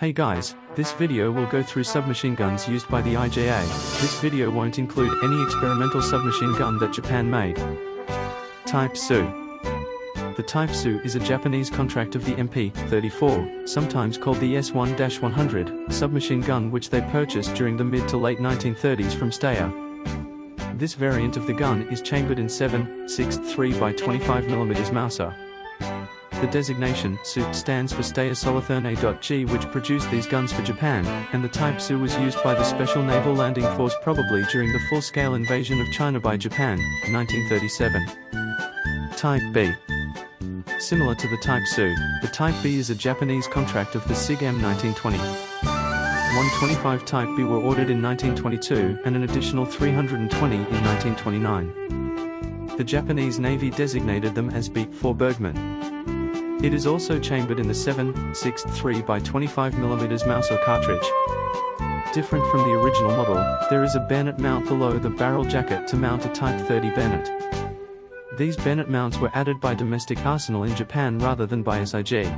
Hey guys, this video will go through submachine guns used by the IJA. This video won't include any experimental submachine gun that Japan made. Type SU. The Type SU is a Japanese contract of the MP-34, sometimes called the S1-100, submachine gun which they purchased during the mid to late 1930s from Steyr. This variant of the gun is chambered in 7.63 by 25mm Mauser. The designation SU stands for Steyr Solothurn G, which produced these guns for Japan, and the Type SU was used by the Special Naval Landing Force probably during the full-scale invasion of China by Japan, 1937. Type B. Similar to the Type SU, the Type B is a Japanese contract of the SIG M1920. 125 Type B were ordered in 1922 and an additional 320 in 1929. The Japanese Navy designated them as B-4 Bergmann. It is also chambered in the 7.63 by 25mm Mauser cartridge. Different from the original model, there is a bayonet mount below the barrel jacket to mount a Type 30 bayonet. These bayonet mounts were added by domestic arsenal in Japan rather than by SIG.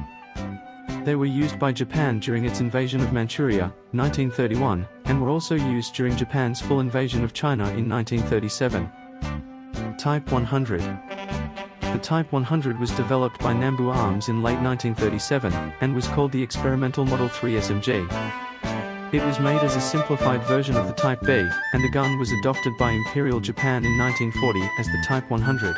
They were used by Japan during its invasion of Manchuria, 1931, and were also used during Japan's full invasion of China in 1937. Type 100. The Type 100 was developed by Nambu Arms in late 1937, and was called the Experimental Model 3 SMG. It was made as a simplified version of the Type B, and the gun was adopted by Imperial Japan in 1940 as the Type 100.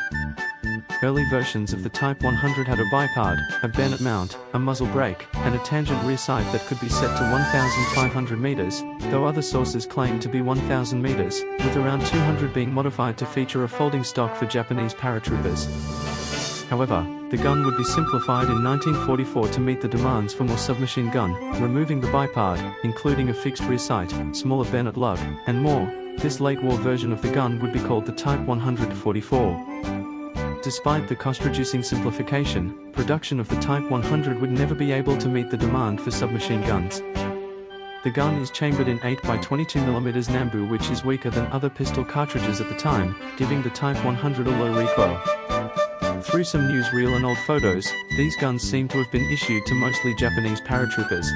Early versions of the Type 100 had a bipod, a bayonet mount, a muzzle brake, and a tangent rear sight that could be set to 1,500 meters, though other sources claim to be 1,000 meters, with around 200 being modified to feature a folding stock for Japanese paratroopers. However, the gun would be simplified in 1944 to meet the demands for more submachine gun, removing the bipod, including a fixed rear sight, smaller bayonet lug, and more. This late-war version of the gun would be called the Type 144. Despite the cost-reducing simplification, production of the Type 100 would never be able to meet the demand for submachine guns. The gun is chambered in 8 by 22mm Nambu, which is weaker than other pistol cartridges at the time, giving the Type 100 a low recoil. Through some newsreel and old photos, these guns seem to have been issued to mostly Japanese paratroopers.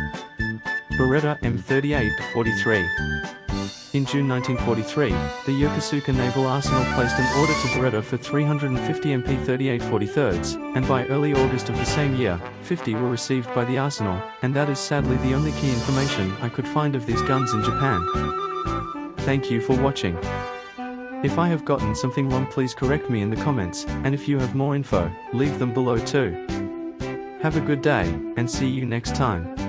Beretta M38-43. In June 1943, the Yokosuka Naval Arsenal placed an order to Beretta for 350 MP38-43s, and by early August of the same year, 50 were received by the arsenal, and that is sadly the only key information I could find of these guns in Japan. Thank you for watching. If I have gotten something wrong, please correct me in the comments, and if you have more info, leave them below too. Have a good day, and see you next time.